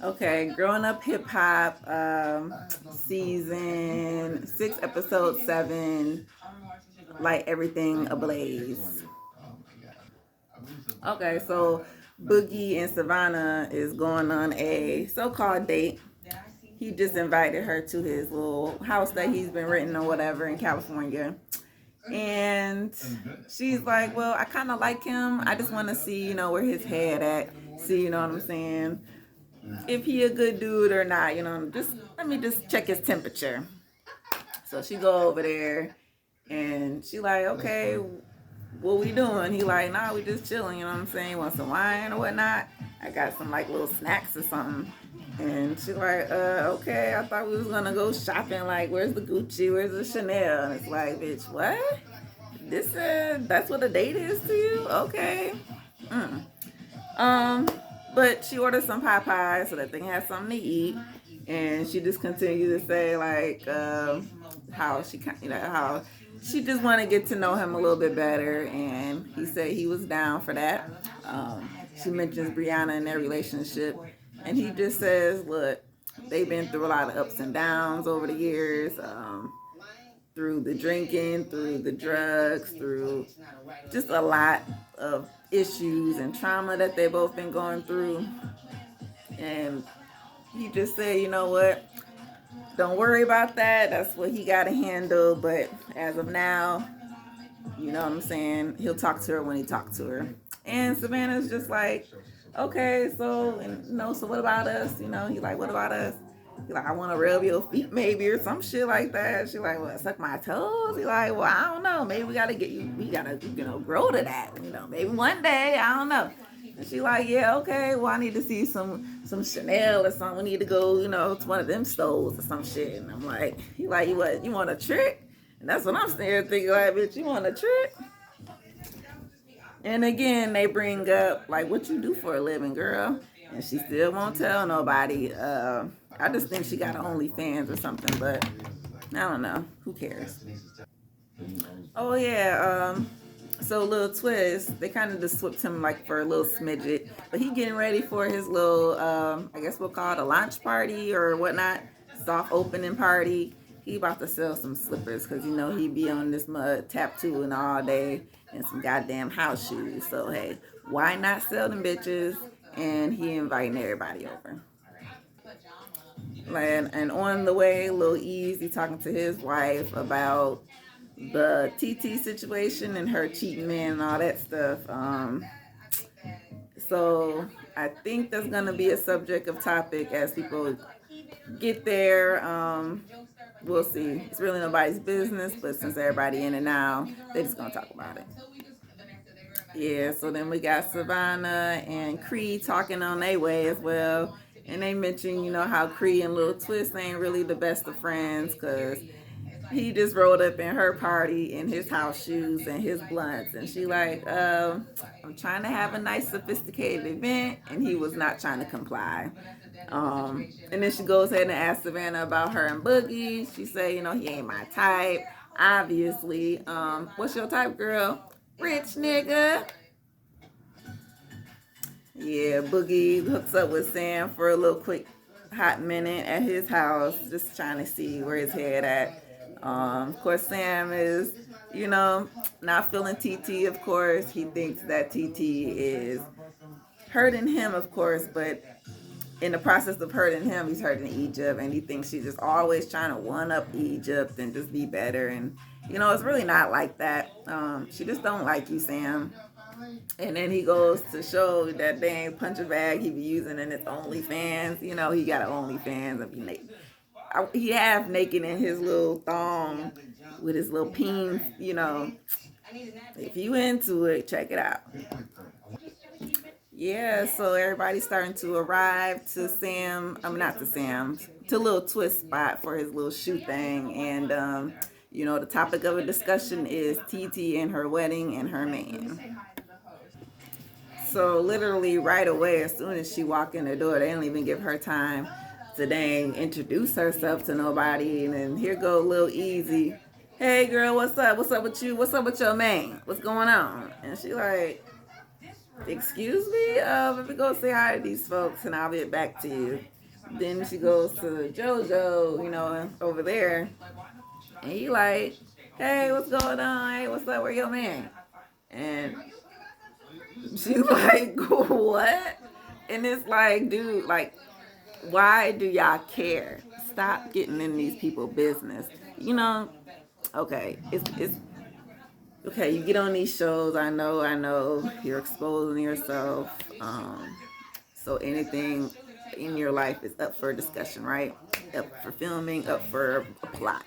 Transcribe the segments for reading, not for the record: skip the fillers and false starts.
Okay, Growing Up Hip Hop, season 6, episode 7, Light Everything Ablaze. Okay, so Boogie and Savannah is going on a so-called date. He just invited her to his little house that he's been renting or whatever in California. And she's like, well, I kind of like him. I just want to see, where his head at. See, you know what I'm saying? If he a good dude or not, just let me just check his temperature. So she go over there and she like, okay, what we doing? He like, nah, we just chilling, you know what I'm saying? Want some wine or whatnot? I got some like little snacks or something. And she like, okay, I thought we was gonna go shopping. Like, where's the Gucci? Where's the Chanel? And it's like, bitch, what? That's what a date is to you? Okay. Mm. Um, but she ordered some Popeyes so that they can have something to eat, and she just continued to say like how how she just want to get to know him a little bit better, and he said he was down for that. She mentions Brianna and their relationship, and he just says, look, they've been through a lot of ups and downs over the years. Through the drinking, through the drugs, through just a lot of issues and trauma that they both been going through. And he just said, you know what? Don't worry about that. That's what he got to handle. But as of now, you know what I'm saying? He'll talk to her when he talks to her. And Savannah's just like, okay, so, so what about us? He like, what about us? He like, I want to rub your feet maybe or some shit like that. She like, well, suck my toes? He like, well, I don't know. Maybe we got to grow to that. Maybe one day, I don't know. And she like, yeah, okay, well, I need to see some Chanel or something. We need to go, to one of them stores or some shit. And I'm like, he like, you want a trick? And that's what I'm there thinking, like, bitch, you want a trick? And again, they bring up, like, what you do for a living, girl? And she still won't tell nobody. I just think she got OnlyFans or something, but I don't know. Who cares? Oh, yeah. So little twist, they kind of just swapped him like for a little smidget, but he getting ready for his little, I guess we'll call it a launch party or whatnot, soft opening party. He about to sell some slippers because he be on this mud tattooing all day and some goddamn house shoes. So hey, why not sell them bitches? And he inviting everybody over. And on the way, Lil Easy talking to his wife about the TT situation and her cheating man and all that stuff. So I think that's gonna be a subject of topic as people get there. We'll see. It's really nobody's business, but since everybody in and now, they're just gonna talk about it. Yeah, so then we got Savannah and Cree talking on their way as well. And they mentioned, how Cree and Lil Twist ain't really the best of friends because he just rolled up in her party in his house shoes and his blunts. And she like, I'm trying to have a nice sophisticated event. And he was not trying to comply. And then she goes ahead and asks Savannah about her and Boogie. She say, he ain't my type. Obviously. What's your type, girl? Rich nigga. Yeah, Boogie hooks up with Sam for a little quick hot minute at his house, just trying to see where his head at. Of course, Sam is, not feeling TT, of course. He thinks that TT is hurting him, of course, but in the process of hurting him, he's hurting Egypt, and he thinks she's just always trying to one up Egypt and just be better. And it's really not like that. She just don't like you, Sam. And then he goes to show that dang puncher bag he be using in his OnlyFans. He got an OnlyFans of he half naked in his little thong with his little peen. If you into it, check it out. Yeah, so everybody's starting to arrive to not to Sam's, to Little Twist spot for his little shoe thing. And, the topic of a discussion is TT and her wedding and her man. So literally right away, as soon as she walked in the door, they don't even give her time to dang introduce herself to nobody. And then here go Lil Easy. Hey girl, what's up? What's up with you? What's up with your man? What's going on? And she like, excuse me, let me go say hi to these folks and I'll get back to you. Then she goes to JoJo, you know, over there, and he like, hey, what's going on? Hey, what's up? Where your man? And she's like, what? And it's like, dude, like, why do y'all care? Stop getting in these people's business. You know, okay, it's okay. You get on these shows. I know, you're exposing yourself. So anything in your life is up for discussion, right? Up for filming, up for a plot.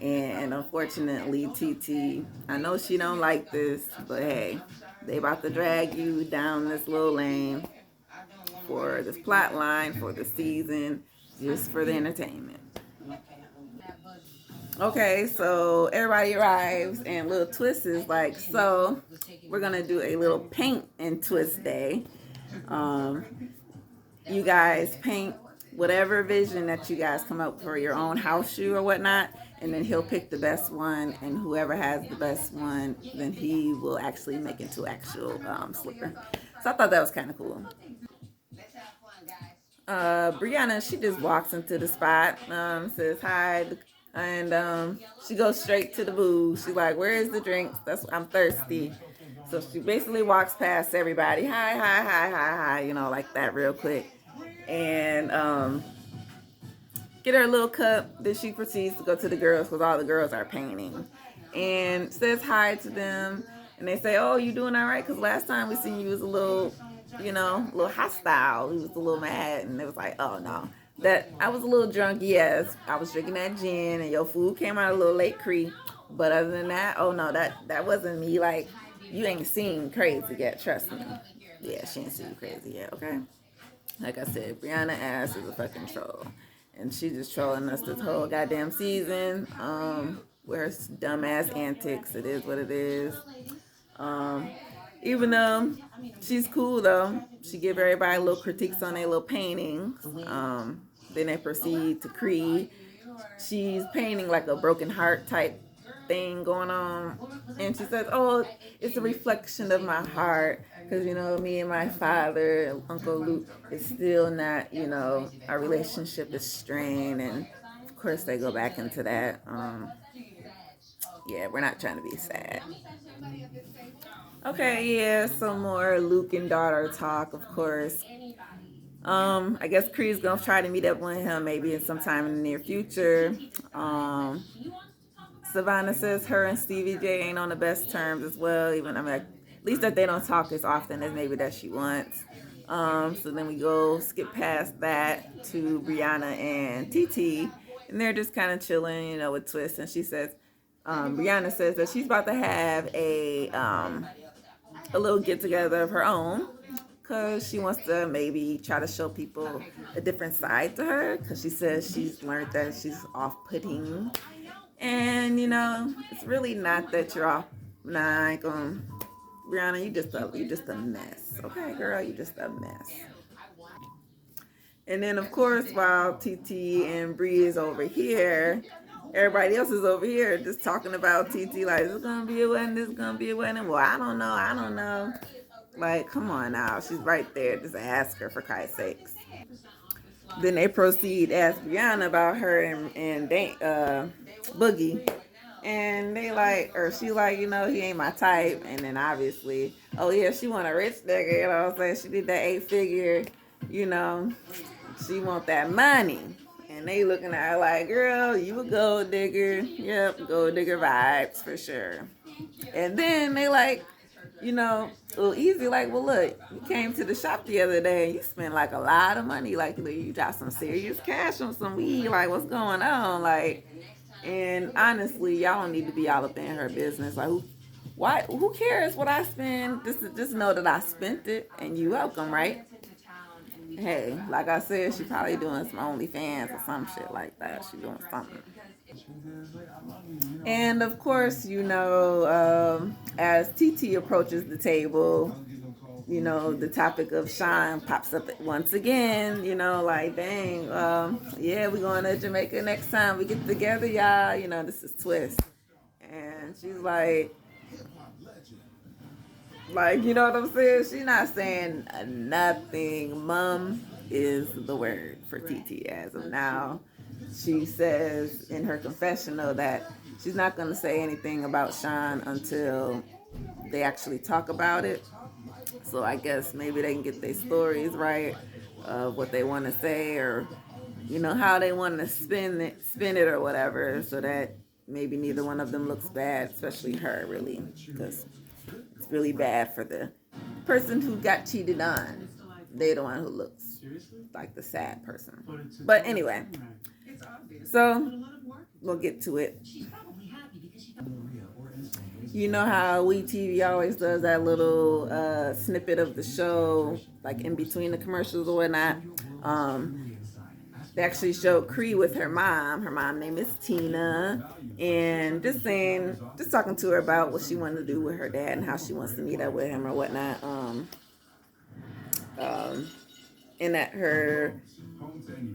And unfortunately, TT, I know she don't like this, but hey, they about to drag you down this little lane for this plot line for the season, just for the entertainment. Okay, so everybody arrives, and little Twist is like, so we're gonna do a little paint and twist day. Um, you guys paint whatever vision that you guys come up for your own house shoe or whatnot, and then he'll pick the best one, and whoever has the best one, then he will actually make it into actual slipper. So I thought that was kind of cool. Brianna, she just walks into the spot, says hi, and she goes straight to the booze. She's like, "Where is the drinks? I'm thirsty." So she basically walks past everybody, hi, hi, hi, hi, hi, you know, like that, real quick, and get her a little cup. Then she proceeds to go to the girls because all the girls are painting, and says hi to them. And they say, "Oh, you doing all right? Because last time we seen you was a little, you know, a little hostile. He was a little mad." And it was like, "Oh no, that I was a little drunk. Yes, I was drinking that gin, and your food came out a little late, Cree. But other than that, oh no, that wasn't me. Like, you ain't seen crazy yet. Trust me. Yeah, she ain't seen crazy yet. Okay." Like I said, Brianna ass is a fucking troll. And she just trolling us this whole goddamn season. With her dumbass antics. It is what it is. Um, Even though she's cool though, she give everybody little critiques on their little paintings. Then they proceed to Creed. She's painting like a broken heart type thing going on, and she says, "Oh, it's a reflection of my heart, because you know me and my father, Uncle Luke, is still not, you know, our relationship is strained." And of course, they go back into that. Yeah, we're not trying to be sad. Okay, yeah, some more Luke and daughter talk, of course. I guess Creed's gonna try to meet up with him maybe in sometime in the near future. Um, Savannah says her and Stevie J ain't on the best terms as well. Even I mean, at least that they don't talk as often as maybe that she wants. So then we go skip past that to Brianna and TT, and they're just kind of chilling, you know, with Twist. And she says, Brianna says that she's about to have a little get together of her own, because she wants to maybe try to show people a different side to her, because she says she's learned that she's off-putting. And you know, it's really not that you're off. Nah, I ain't gonna. Brianna, you just a mess. Okay, girl, you just a mess. And then of course, while TT and Bree is over here, everybody else is over here just talking about TT like, this is gonna be a wedding, this is gonna be a wedding. Well, I don't know. Like, come on now, she's right there. Just ask her, for Christ's sakes. Then they proceed to ask Brianna about her and Boogie. And they like, or she like, you know, he ain't my type. And then obviously, oh yeah, she want a rich nigga, you know what I'm saying? She did that 8-figure, you know, she want that money. And they looking at her like, girl, you a gold digger. Yep, gold digger vibes for sure. And then they like, you know, a little easy, like, well, look, you came to the shop the other day and you spent like a lot of money. Like, you got some serious cash on some weed. Like, what's going on? Like, and honestly, y'all don't need to be all up in her business. Like, who cares what I spend? Just know that I spent it and you welcome, right? Hey, like I said, she probably doing some OnlyFans or some shit like that. She doing something. And of course, you know, as TT approaches the table, you know, the topic of Sean pops up once again, you know, like, dang, yeah, we're going to Jamaica next time we get together, y'all. You know, this is Twist. And she's like, Like, you know what I'm saying? She's not saying nothing. Mum is the word for TT as of now. She says in her confessional that she's not going to say anything about Sean until they actually talk about it. So I guess maybe they can get their stories right of what they want to say, or how they want to spin it or whatever, so that maybe neither one of them looks bad, especially her, really, because it's really bad for the person who got cheated on. They're the one who looks like the sad person. But anyway, so we'll get to it. You know how WeTV always does that little snippet of the show, like in between the commercials or whatnot. They actually showed Cree with her mom. Her mom name is Tina, and just talking to her about what she wanted to do with her dad and how she wants to meet up with him or whatnot. And that her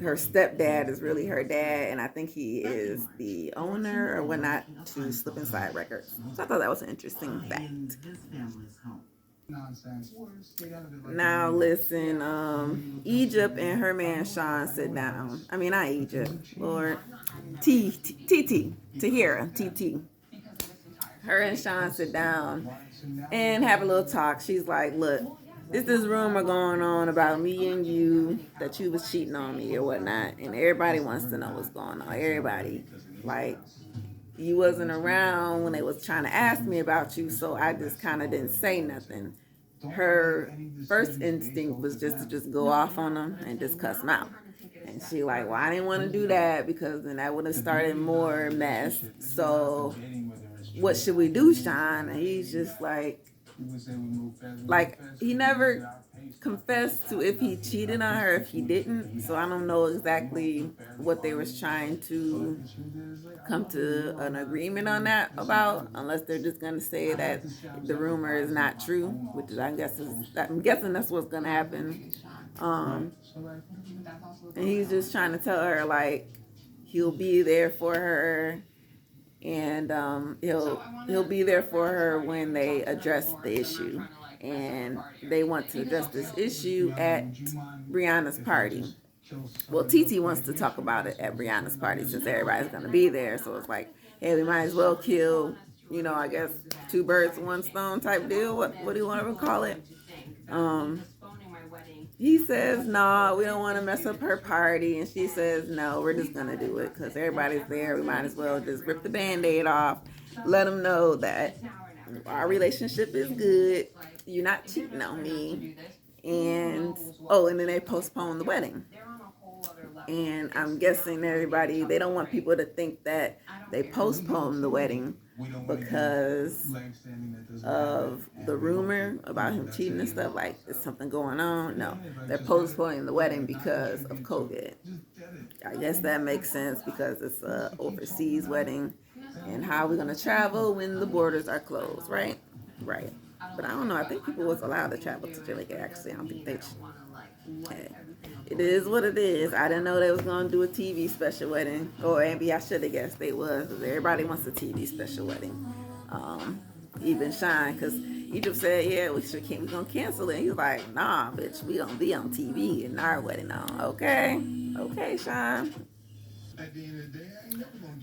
stepdad is really her dad, and I think he is the owner or whatnot to Slip Inside Records. So I thought that was an interesting fact. Now listen, Egypt and her man Sean sit down. I mean, not Egypt, Lord. TT, Tahira, TT. Her and Sean sit down and have a little talk. She's like, look, this rumor going on about me and you, that you was cheating on me or whatnot, and everybody wants to know what's going on. Everybody, like, you wasn't around when they was trying to ask me about you, so I just kind of didn't say nothing. Her first instinct was just to go off on them and just cuss them out. And she like, well, I didn't want to do that because then that would have started more mess. So what should we do, Sean? And he's just like he never confessed to if he cheated on her, if he didn't. So I don't know exactly what they was trying to come to an agreement on that about, unless they're just gonna say that the rumor is not true, which is, I'm guessing that's what's gonna happen. And he's just trying to tell her like he'll be there for her, and he'll be there for her when they address the issue, and they want to address this issue at Brianna's party. Well, TT wants to talk about it at Brianna's party since everybody's gonna be there, so it's like, hey, we might as well kill, I guess, two birds with one stone type deal. What do you want to call it? He says, no, we don't want to mess up her party. And she says, no, we're just going to do it because everybody's there. We might as well just rip the Band-Aid off. Let them know that our relationship is good. You're not cheating on me. And then they postpone the wedding. And I'm guessing they don't want people to think that they postponed the wedding because of the rumor about him cheating and stuff, like is something going on. No, they're postponing the wedding because of COVID. I guess that makes sense because it's a overseas wedding, and how are we gonna travel when the borders are closed, right? Right. But I don't know, I think people was allowed to travel to Jamaica. Actually, I don't think they should. Hey, it is what it is. I didn't know they was gonna do a TV special wedding. Or maybe I should have guessed they was, because everybody wants a TV special wedding. Even Shine, because Egypt said, yeah, we're gonna cancel it. He was like, nah, bitch, we gonna be on TV in our wedding on. Okay, Shine.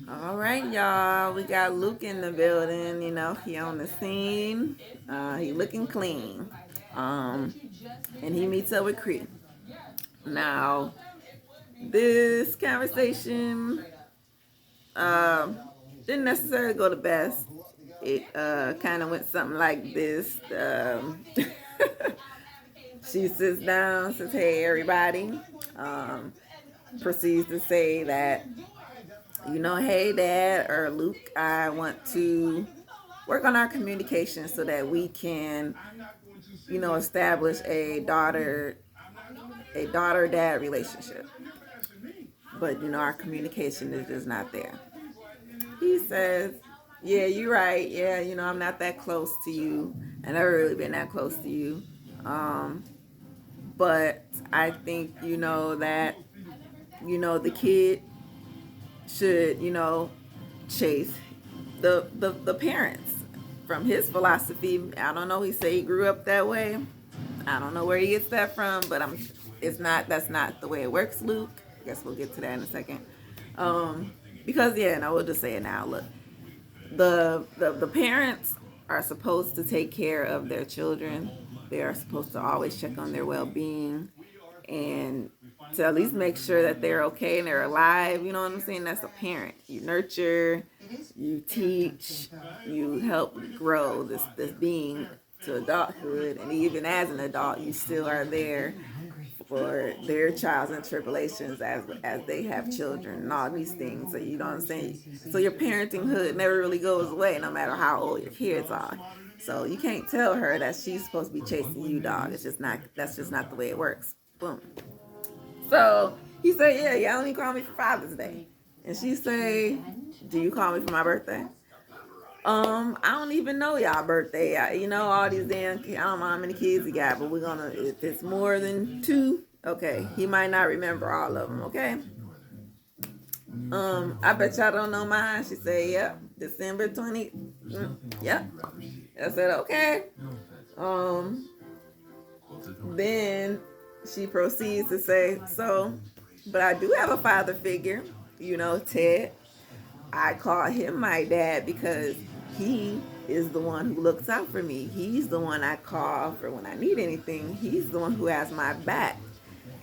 All right, y'all. We got Luke in the building. He on the scene. He looking clean. And he meets up with Cree. Now, this conversation didn't necessarily go the best. It kind of went something like this. She sits down, says, hey, everybody. Proceeds to say that, hey, Dad or Luke, I want to work on our communication so that we can, establish a daughter-dad relationship. But, our communication is just not there. He says, yeah, you're right. Yeah, I'm not that close to you. I never really been that close to you. But I think, that, the kid should, chase the parents. from his philosophy, I don't know. He said he grew up that way. I don't know where he gets that from, but that's not the way it works, Luke. I guess we'll get to that in a second. Because yeah, and I will just say it now. Look, the parents are supposed to take care of their children. They are supposed to always check on their well-being and to at least make sure that they're okay and they're alive. You know what I'm saying? That's a parent. You nurture, you teach, you help grow this being to adulthood, and even as an adult, you still are there for their trials and tribulations as they have children and all these things. So you know what I'm saying? So your parenting hood never really goes away, no matter how old your kids are. So you can't tell her that she's supposed to be chasing you, dog. It's just not. That's just not the way it works. Boom. So he said, "Yeah, y'all only call me for Father's Day," and she say, "Do you call me for my birthday?" I don't even know y'all birthday. You know, all these damn, I don't know how many kids he got, but if it's more than 2, okay, he might not remember all of them, okay? I bet y'all don't know mine. She said, yep, December 20, yep. I said, okay. Then she proceeds to say, so, but I do have a father figure, you know, Ted. I call him my dad because he is the one who looks out for me. He's the one I call for when I need anything. He's the one who has my back.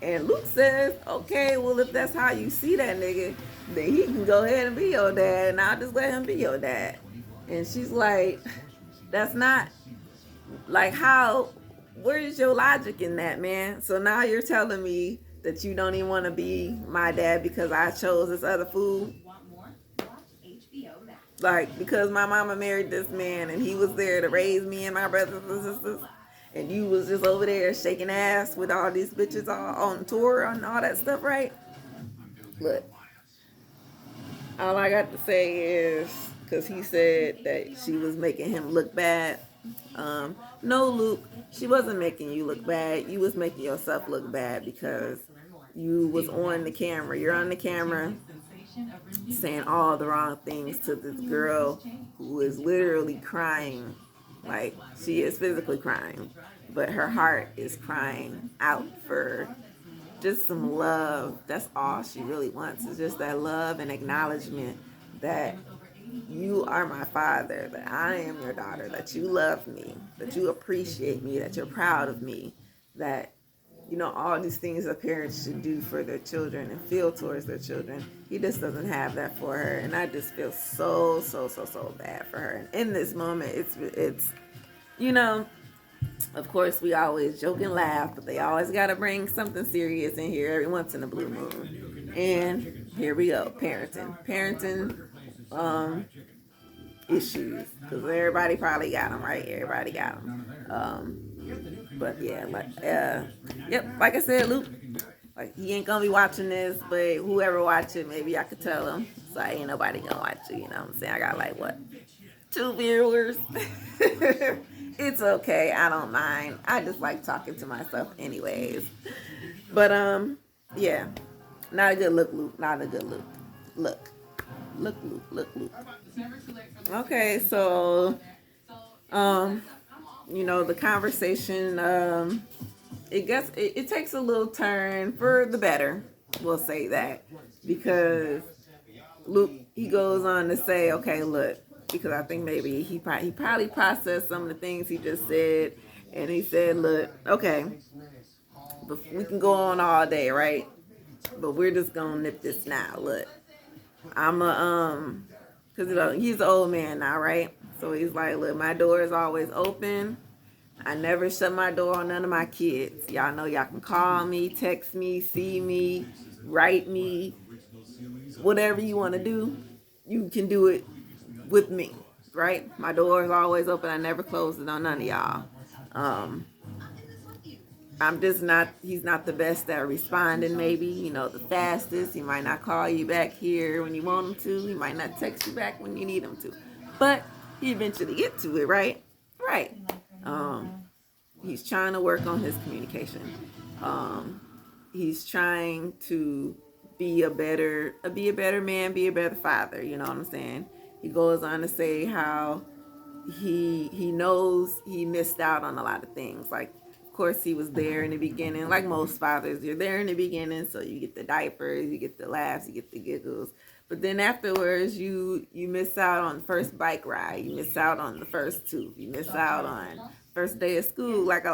And Luke says, okay, well, if that's how you see that nigga, then he can go ahead and be your dad, and I'll just let him be your dad. And she's like, that's not, like, where's your logic in that, man? So now you're telling me that you don't even want to be my dad because I chose this other fool? Like, because my mama married this man and he was there to raise me and my brothers and sisters, and you was just over there shaking ass with all these bitches all on tour and all that stuff, right? Look, all I got to say is, because he said that she was making him look bad. No, Luke, she wasn't making you look bad. You was making yourself look bad because you was on the camera. You're on the camera saying all the wrong things to this girl who is literally crying. Like, she is physically crying, but her heart is crying out for just some love. That's all she really wants, is just that love and acknowledgement that you are my father, that I am your daughter, that you love me, that you appreciate me, that you're proud of me, that, you know, all these things that parents should do for their children and feel towards their children. He just doesn't have that for her, and I just feel so bad for her. And in this moment, it's you know, of course we always joke and laugh, but they always got to bring something serious in here every once in a blue moon. And here we go, parenting issues, because everybody probably got them, right? Everybody got them. But yeah, yep, like I said, Luke, like, he ain't gonna be watching this, but whoever watch it, maybe I could tell him. So ain't nobody gonna watch it, you know what I'm saying? I got like, what, 2 viewers? It's okay, I don't mind. I just like talking to myself anyways. But yeah, not a good look, Luke, not a good look. Look, Luke. Okay, so you know, the conversation, it takes a little turn for the better. We'll say that, because Luke, he goes on to say, okay, look, because I think maybe he probably processed some of the things he just said, and he said, look, okay, we can go on all day, right? But we're just gonna nip this now. Look, because you know, he's an old man now, right? So he's like, look, my door is always open. I never shut my door on none of my kids. Y'all know y'all can call me, text me, see me, write me, whatever you want to do, you can do it with me, right? My door is always open. I never close it on none of y'all. He's not the best at responding, maybe, you know, the fastest. He might not call you back here when you want him to. He might not text you back when you need him to. But he eventually get to it, right? Right. He's trying to work on his communication. He's trying to be a better man, be a better father, you know what I'm saying? He goes on to say how he knows he missed out on a lot of things. Like, of course, he was there in the beginning. Like most fathers, you're there in the beginning, so you get the diapers, you get the laughs, you get the giggles. But then afterwards, you miss out on the first bike ride. You miss out on the first tooth. You miss out on first day of school. Like,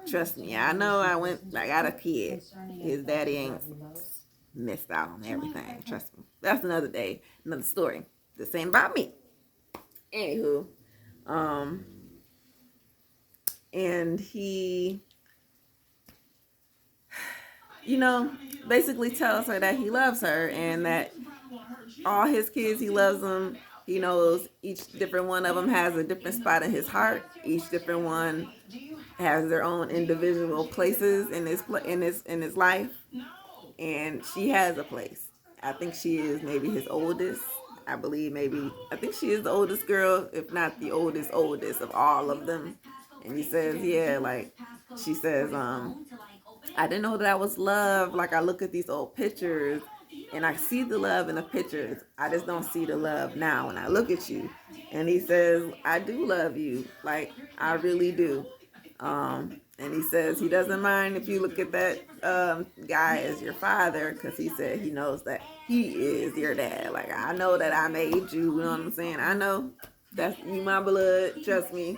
trust me, I know I got a kid. His daddy ain't missed out on everything. Trust me. That's another day, another story. This ain't about me. Anywho, and he, basically tells her that he loves her and that all his kids, he loves them. He knows each different one of them has a different spot in his heart. Each different one has their own individual places in his life, and she has a place. I think she is maybe his oldest. I think she is the oldest girl, if not the oldest of all of them. And he says, yeah, like, she says, I didn't know that was love. Like, I look at these old pictures and I see the love in the pictures. I just don't see the love now when I look at you. And he says, I do love you. Like, I really do. And he says he doesn't mind if you look at that guy as your father, because he said he knows that he is your dad. Like, I know that I made you, you know what I'm saying? I know that's you, my blood, trust me.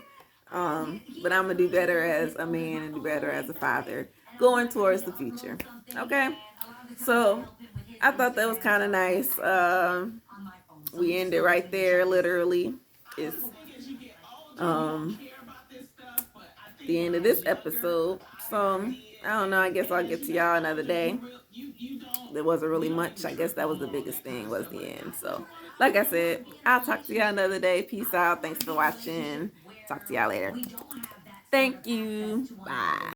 But I'm going to do better as a man and do better as a father going towards the future. Okay? So I thought that was kind of nice. We ended right there, literally. It's the end of this episode. So I don't know. I guess I'll get to y'all another day. There wasn't really much. I guess that was the biggest thing, was the end. So like I said, I'll talk to y'all another day. Peace out. Thanks for watching. Talk to y'all later. Thank you. Bye.